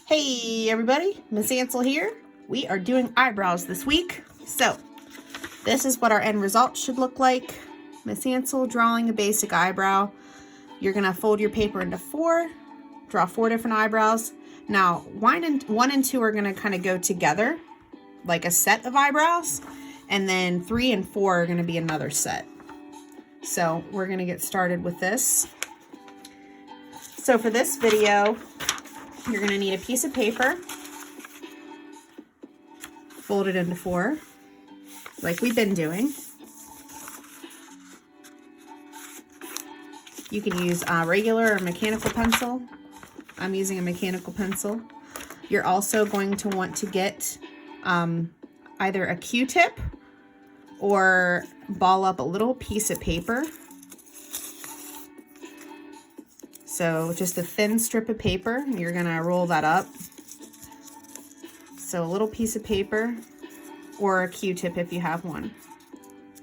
Hey everybody, Miss Ansel here. We are doing eyebrows this week. So this is what our end result should look like. Miss Ansel drawing a basic eyebrow. You're gonna fold your paper into 4, draw 4 different eyebrows. Now 1 and 2 are gonna kind of go together like a set of eyebrows, and then 3 and 4 are gonna be another set. So we're gonna get started with this. So for this video, you're gonna need a piece of paper, fold it into 4, like we've been doing. You can use a regular or mechanical pencil. I'm using a mechanical pencil. You're also going to want to get either a Q-tip or ball up a little piece of paper. So just a thin strip of paper, you're gonna roll that up. So a little piece of paper or a Q-tip if you have one.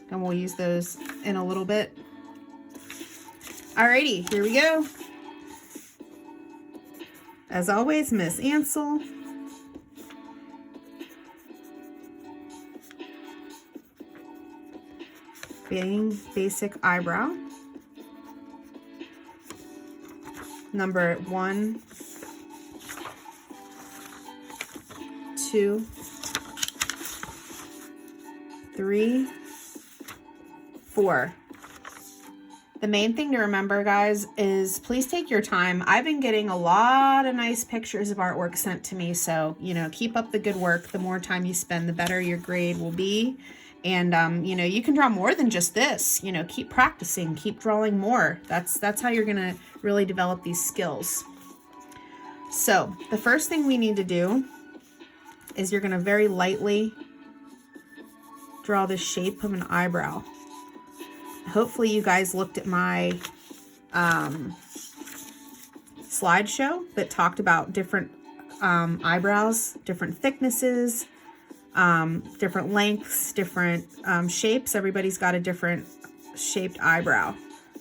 And we'll use those in a little bit. Alrighty, here we go. As always, Miss Ansel. Basic eyebrow. Number 1, 2, 3, 4. The main thing to remember, guys, is please take your time. I've been getting a lot of nice pictures of artwork sent to me, so, keep up the good work. The more time you spend, the better your grade will be. And, you can draw more than just this. Keep practicing, keep drawing more. That's how you're going to really develop these skills. So the first thing we need to do is you're going to very lightly draw the shape of an eyebrow. Hopefully you guys looked at my slideshow that talked about different eyebrows, different thicknesses, different lengths, different shapes. Everybody's got a different shaped eyebrow.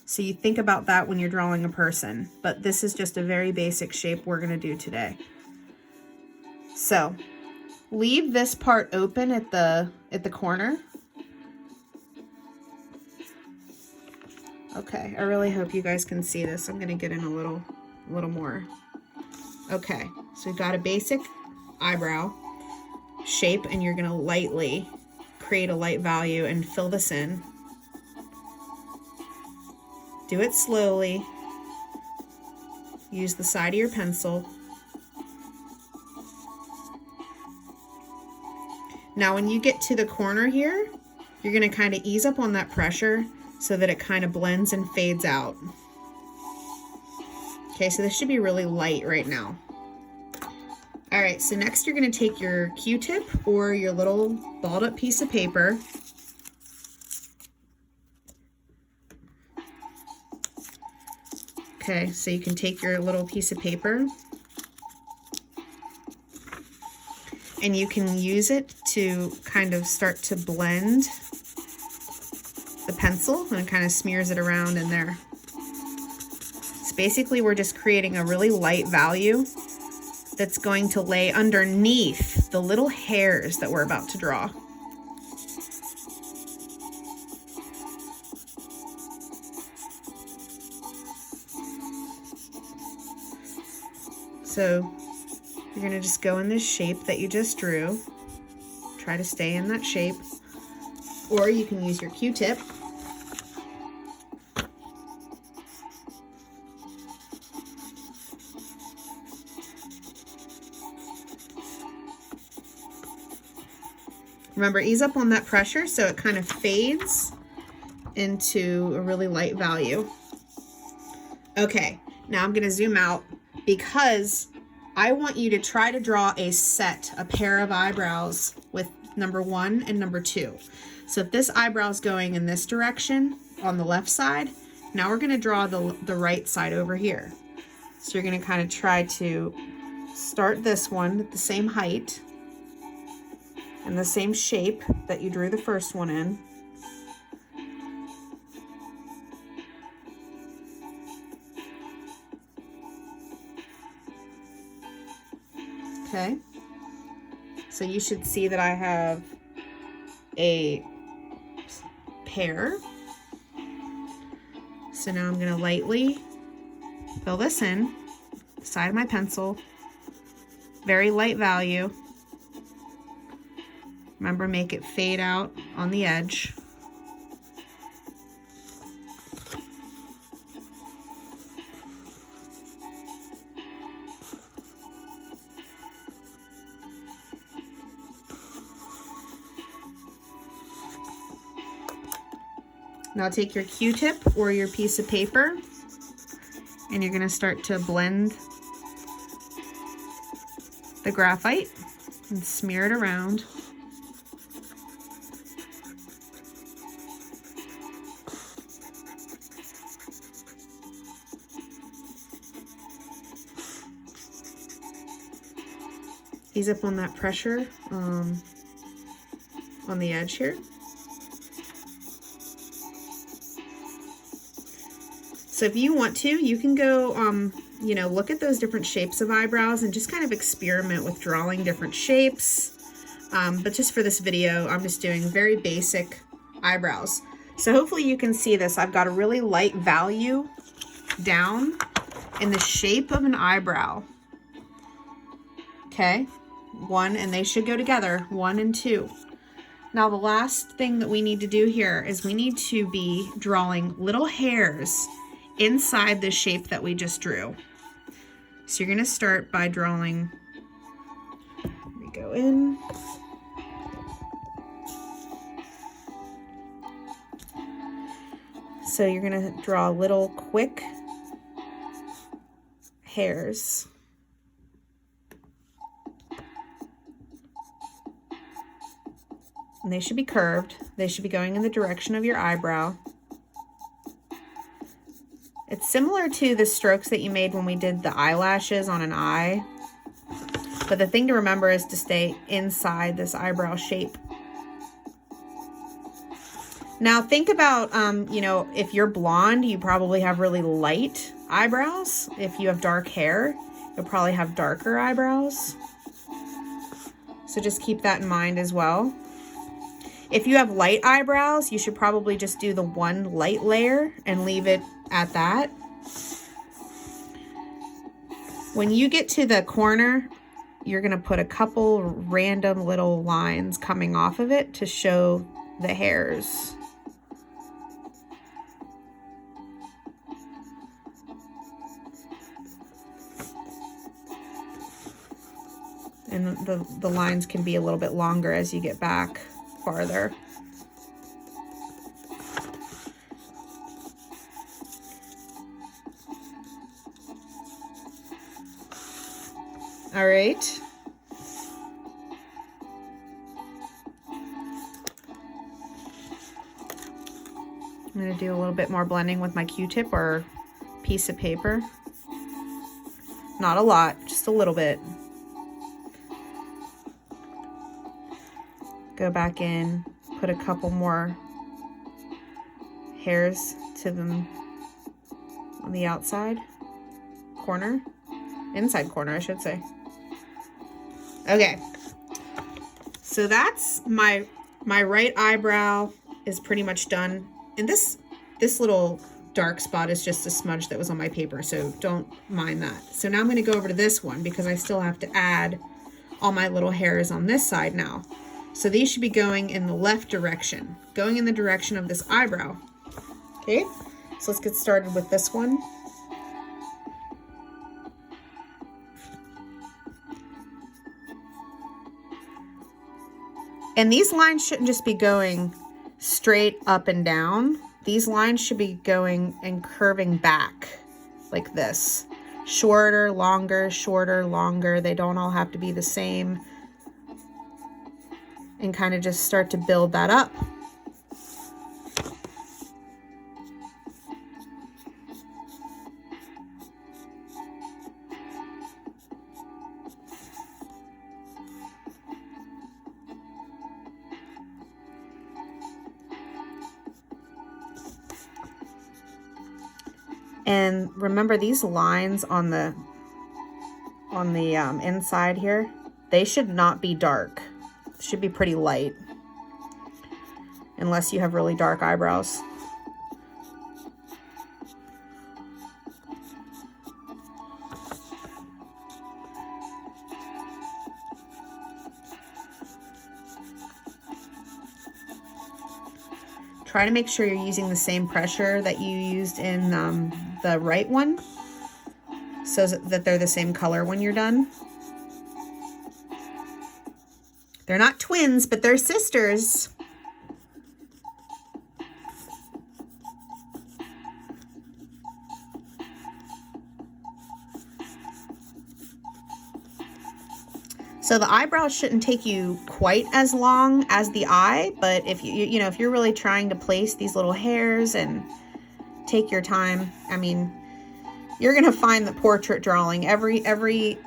So you think about that when you're drawing a person, but this is just a very basic shape we're going to do today. So leave this part open at the corner. Okay, I really hope you guys can see this. I'm going to get in a little more. Okay, so we've got a basic eyebrow shape, and you're going to lightly create a light value and fill this in. Do it slowly. Use the side of your pencil. Now when you get to the corner here, you're going to kind of ease up on that pressure so that it kind of blends and fades out. Okay, so this should be really light right now. All right, so next you're going to take your Q-tip or your little balled up piece of paper. Okay, so you can take your little piece of paper and you can use it to kind of start to blend the pencil, and it kind of smears it around in there. So basically we're just creating a really light value that's going to lay underneath the little hairs that we're about to draw. So you're going to just go in this shape that you just drew. Try to stay in that shape. Or you can use your Q-tip. Remember, ease up on that pressure so it kind of fades into a really light value. Okay, now I'm going to zoom out because I want you to try to draw a pair of eyebrows with number 1 and number 2. So if this eyebrow is going in this direction on the left side, now we're going to draw the right side over here. So you're going to kind of try to start this one at the same height and the same shape that you drew the first one in. Okay. So you should see that I have a pair. So now I'm going to lightly fill this in, side of my pencil, very light value. Remember, make it fade out on the edge. Now take your Q-tip or your piece of paper and you're going to start to blend the graphite and smear it around. Ease up on that pressure on the edge here. So if you want to, you can go, you know, look at those different shapes of eyebrows and just kind of experiment with drawing different shapes. But just for this video, I'm just doing very basic eyebrows. So hopefully you can see this. I've got a really light value down in the shape of an eyebrow. Okay, 1, and they should go together, 1 and 2. Now the last thing that we need to do here is we need to be drawing little hairs inside the shape that we just drew. So you're going to start by drawing, we go in, so you're going to draw little quick hairs. And they should be curved. They should be going in the direction of your eyebrow. It's similar to the strokes that you made when we did the eyelashes on an eye. But the thing to remember is to stay inside this eyebrow shape. Now think about, you know, if you're blonde, you probably have really light eyebrows. If you have dark hair, you'll probably have darker eyebrows. So just keep that in mind as well. If you have light eyebrows, you should probably just do the one light layer and leave it at that. When you get to the corner, you're going to put a couple random little lines coming off of it to show the hairs. And the lines can be a little bit longer as you get back farther. All right. I'm going to do a little bit more blending with my Q-tip or piece of paper. Not a lot, just a little bit. Go back in, put a couple more hairs to them on the outside corner, inside corner, I should say. Okay, so that's my right eyebrow is pretty much done. And this little dark spot is just a smudge that was on my paper, so don't mind that. So now I'm going to go over to this one because I still have to add all my little hairs on this side now. So these should be going in the left direction, going in the direction of this eyebrow. Okay, so let's get started with this one. And these lines shouldn't just be going straight up and down. These lines should be going and curving back like this. Shorter, longer, shorter, longer. They don't all have to be the same. And kind of just start to build that up. And remember these lines on the inside here, They should not be dark. Should be pretty light. Unless you have really dark eyebrows. Try to make sure you're using the same pressure that you used in the right one, so that they're the same color when you're done. They're not twins, but they're sisters. So the eyebrows shouldn't take you quite as long as the eye, but if you know, if you're really trying to place these little hairs and take your time, I mean, you're gonna find that portrait drawing, every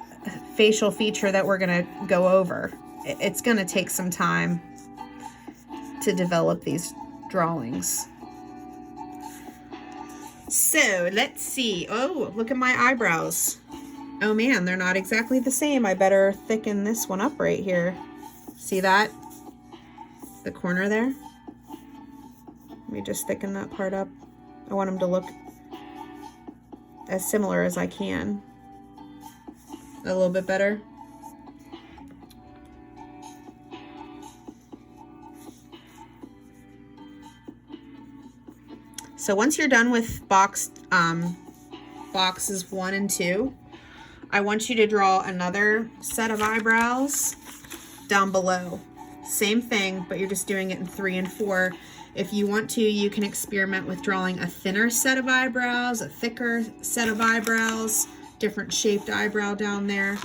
facial feature that we're gonna go over, it's gonna take some time to develop these drawings. So let's see. Oh, look at my eyebrows. Oh man, they're not exactly the same. I better thicken this one up right here. See that? The corner there? Let me just thicken that part up. I want them to look as similar as I can. A little bit better. So once you're done with boxes 1 and 2, I want you to draw another set of eyebrows down below. Same thing, but you're just doing it in 3 and 4. If you want to, you can experiment with drawing a thinner set of eyebrows, a thicker set of eyebrows, different shaped eyebrow down there.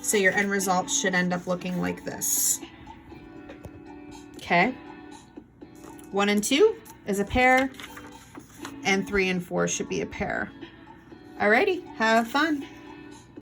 So your end result should end up looking like this. Okay. 1 and 2 is a pair, and 3 and 4 should be a pair. Alrighty, have fun.